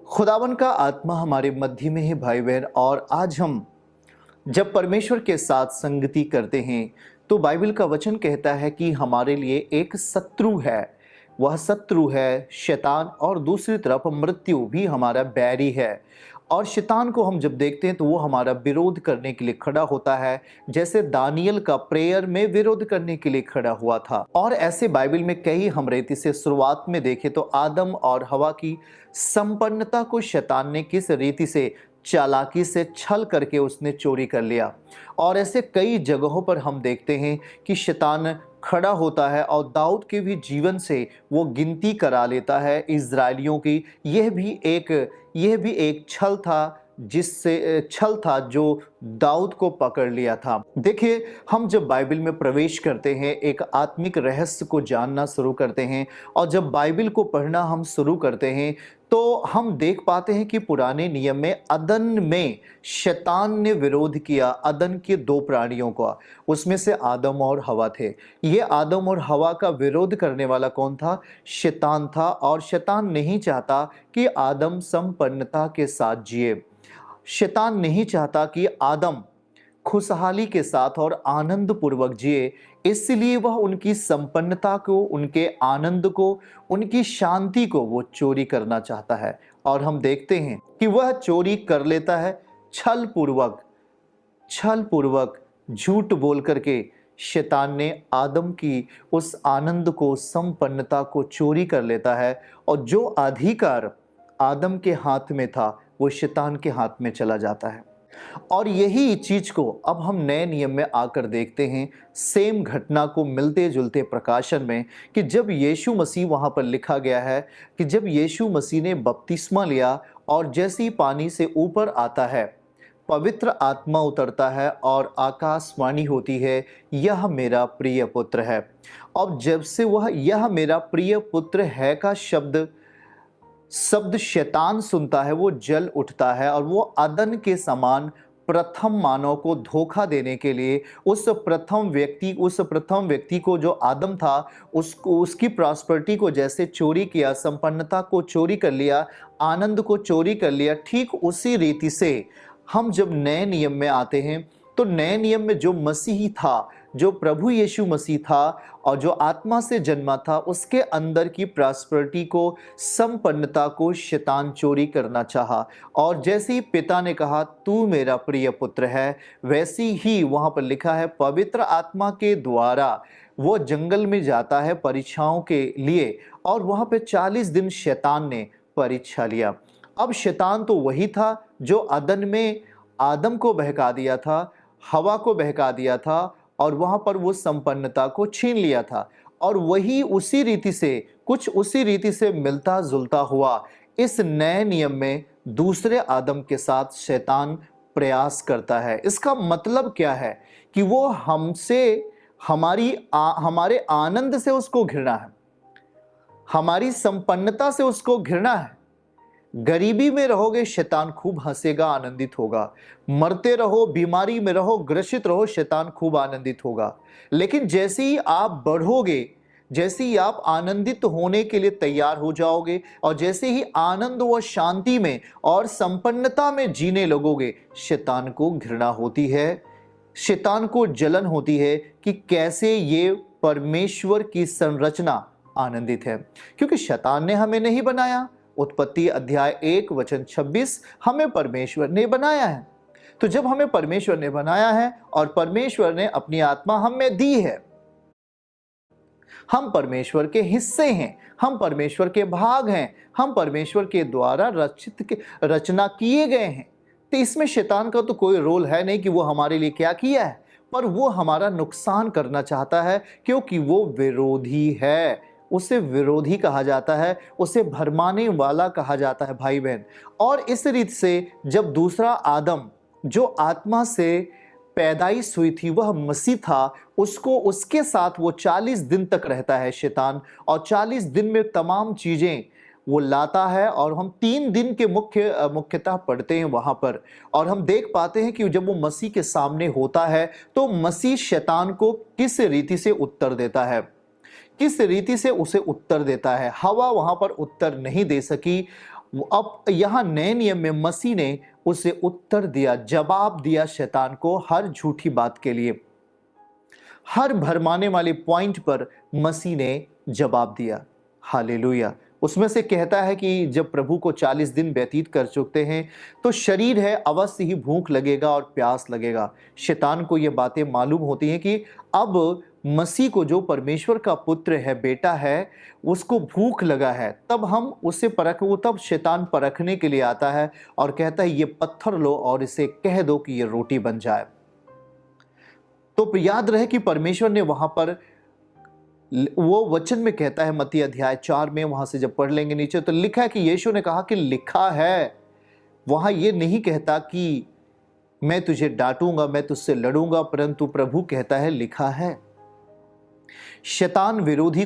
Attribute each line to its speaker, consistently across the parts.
Speaker 1: खुदावन का आत्मा हमारे मध्य में है भाई बहन। और आज हम जब परमेश्वर के साथ संगति करते हैं तो बाइबल का वचन कहता है कि हमारे लिए एक शत्रु है। वह शत्रु है शैतान, और दूसरी तरफ मृत्यु भी हमारा बैरी है। और शैतान को हम जब देखते हैं तो वो हमारा विरोध करने के लिए खड़ा होता है, जैसे दानियल का प्रेयर में विरोध करने के लिए खड़ा हुआ था। और ऐसे बाइबल में कई हम रीति से शुरुआत में देखें तो आदम और हवा की संपन्नता को शैतान ने किस रीति से चालाकी से छल करके उसने चोरी कर लिया। और ऐसे कई जगहों पर हम देखते हैं कि शैतान खड़ा होता है और दाऊद के भी जीवन से वो गिनती करा लेता है इज़राइलियों की। यह भी एक छल था जो दाऊद को पकड़ लिया था। देखिए, हम जब बाइबल में प्रवेश करते हैं, एक आत्मिक रहस्य को जानना शुरू करते हैं, और जब बाइबल को पढ़ना हम शुरू करते हैं तो हम देख पाते हैं कि पुराने नियम में अदन में शैतान ने विरोध किया अदन के दो प्राणियों का। उसमें से आदम और हवा थे। ये आदम और हवा का विरोध करने वाला कौन था? शैतान था। और शैतान नहीं चाहता कि आदम संपन्नता के साथ जिए। शैतान नहीं चाहता कि आदम खुशहाली के साथ और आनंद पूर्वक जिए। इसलिए वह उनकी संपन्नता को, उनके आनंद को, उनकी शांति को वो चोरी करना चाहता है। और हम देखते हैं कि वह चोरी कर लेता है छल पूर्वक झूठ बोल करके। शैतान ने आदम की उस आनंद को, संपन्नता को चोरी कर लेता है, और जो अधिकार आदम के हाथ में था वो शैतान के हाथ में चला जाता है। और यही चीज को अब हम नए नियम में आकर देखते हैं, सेम घटना को मिलते जुलते प्रकाशन में, कि जब यीशु मसीह वहां पर लिखा गया है कि जब यीशु मसीह ने बपतिस्मा लिया और जैसे ही पानी से ऊपर आता है, पवित्र आत्मा उतरता है और आकाशवाणी होती है, यह मेरा प्रिय पुत्र है। और जब से वह यह मेरा प्रिय पुत्र है का शब्द शैतान सुनता है, वो जल उठता है और वो अदन के समान प्रथम मानव को धोखा देने के लिए उस प्रथम व्यक्ति को जो आदम था, उसकी प्रॉस्पेरिटी को जैसे चोरी किया, संपन्नता को चोरी कर लिया, आनंद को चोरी कर लिया। ठीक उसी रीति से हम जब नए नियम में आते हैं तो नए नियम में जो मसीही था, जो प्रभु यीशु मसीह था और जो आत्मा से जन्मा था, उसके अंदर की प्रॉस्पेरिटी को, संपन्नता को शैतान चोरी करना चाहा। और जैसे ही पिता ने कहा तू मेरा प्रिय पुत्र है, वैसी ही वहां पर लिखा है पवित्र आत्मा के द्वारा वो जंगल में जाता है परीक्षाओं के लिए, और वहां पे 40 दिन शैतान ने परीक्षा लिया। अब शैतान तो वही था जो अदन में आदम को बहका दिया था, हवा को बहका दिया था, और वहां पर वो संपन्नता को छीन लिया था। और वही उसी रीति से मिलता जुलता हुआ इस नए नियम में दूसरे आदम के साथ शैतान प्रयास करता है। इसका मतलब क्या है? कि वो हमारे आनंद से उसको घृणा है, हमारी संपन्नता से उसको घृणा है। गरीबी में रहोगे, शैतान खूब हंसेगा, आनंदित होगा। मरते रहो, बीमारी में रहो, ग्रसित रहो, शैतान खूब आनंदित होगा। लेकिन जैसे ही आप बढ़ोगे, जैसे ही आप आनंदित होने के लिए तैयार हो जाओगे, और जैसे ही आनंद व शांति में और संपन्नता में जीने लगोगे, शैतान को घृणा होती है, शैतान को जलन होती है कि कैसे ये परमेश्वर की संरचना आनंदित है। क्योंकि शैतान ने हमें नहीं बनाया। उत्पत्ति अध्याय 1 वचन 26, हमें परमेश्वर ने बनाया है। तो जब हमें परमेश्वर ने बनाया है और परमेश्वर ने अपनी आत्मा हमें दी है, हम परमेश्वर के हिस्से हैं, हम परमेश्वर के भाग हैं, हम परमेश्वर के द्वारा रचना किए गए हैं। तो इसमें शैतान का तो कोई रोल है नहीं कि वो हमारे लिए क्या किया है, पर वो हमारा नुकसान करना चाहता है, क्योंकि वो विरोधी है। उसे विरोधी कहा जाता है, उसे भरमाने वाला कहा जाता है भाई बहन। और इस रीत से जब दूसरा आदम जो आत्मा से पैदाइश हुई थी, वह मसीह था, उसके साथ वो 40 दिन तक रहता है शैतान, और 40 दिन में तमाम चीजें वो लाता है। और हम 3 दिन के मुख्यतः पढ़ते हैं वहां पर, और हम देख पाते हैं कि जब वो मसीह के सामने होता है तो मसीह शैतान को किस रीति से उत्तर देता है, किस रीति से उसे उत्तर देता है। हवा वहां पर उत्तर नहीं दे सकी, अब यहाँ नए नियम में मसीह ने उसे उत्तर दिया, जवाब दिया शैतान को हर झूठी बात के लिए। हर भरमाने वाले पॉइंट पर मसीह ने जवाब दिया। हालेलुया। उसमें से कहता है कि जब प्रभु को 40 दिन व्यतीत कर चुके हैं तो शरीर है अवश्य ही भूख लगेगा और प्यास लगेगा। शैतान को ये बातें मालूम होती हैं कि अब मसीह को, जो परमेश्वर का पुत्र है, बेटा है, उसको भूख लगा है। तब हम उसे तब शैतान परखने के लिए आता है और कहता है ये पत्थर लो और इसे कह दो कि ये रोटी बन जाए। तो याद रहे कि परमेश्वर ने वहां पर वो वचन में कहता है, मत्ती अध्याय 4 में, वहां से जब पढ़ लेंगे नीचे तो लिखा है कि यीशु ने कहा कि लिखा है। वहां ये नहीं कहता कि मैं तुझे डांटूंगा, मैं तुझसे लड़ूंगा, परंतु प्रभु कहता है लिखा है। शैतान विरोधी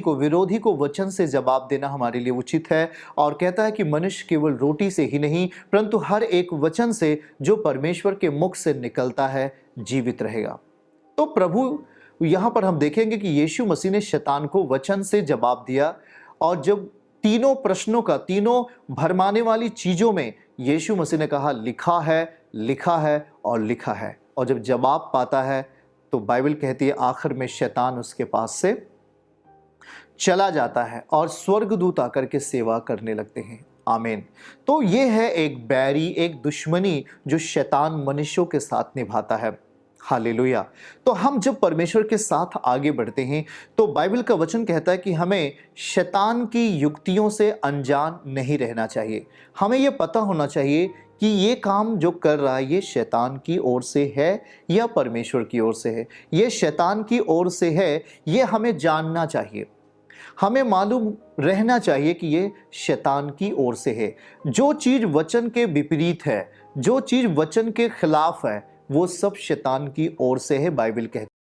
Speaker 1: को वचन से जवाब देना हमारे लिए उचित है और कहता है कि मनुष्य केवल रोटी से ही नहीं परंतु हर एक वचन से जो परमेश्वर के मुख से निकलता है जीवित रहेगा। तो प्रभु यहां पर हम देखेंगे कि यीशु मसीह ने शैतान को वचन से जवाब दिया और जब तीनों प्रश्नों का, तीनों भरमाने वाली चीजों में यीशु मसीह ने कहा लिखा है, लिखा है और लिखा है, और जब जवाब पाता है तो बाइबल कहती है आखिर में शैतान उसके पास से चला जाता है और स्वर्गदूत आकर के सेवा करने लगते हैं। आमीन। तो ये है एक बैरी, एक दुश्मनी जो शैतान मनुष्यों के साथ निभाता है। हालेलुया। तो हम जब परमेश्वर के साथ आगे बढ़ते हैं तो बाइबल का वचन कहता है कि हमें शैतान की युक्तियों से अनजान नहीं रहना चाहिए। हमें यह पता होना चाहिए कि ये काम जो कर रहा है ये शैतान की ओर से है या परमेश्वर की ओर से है। ये शैतान की ओर से है, ये हमें जानना चाहिए। हमें मालूम रहना चाहिए कि ये शैतान की ओर से है। जो चीज वचन के विपरीत है, जो चीज वचन के खिलाफ है, वो सब शैतान की ओर से है, बाइबल कहती है।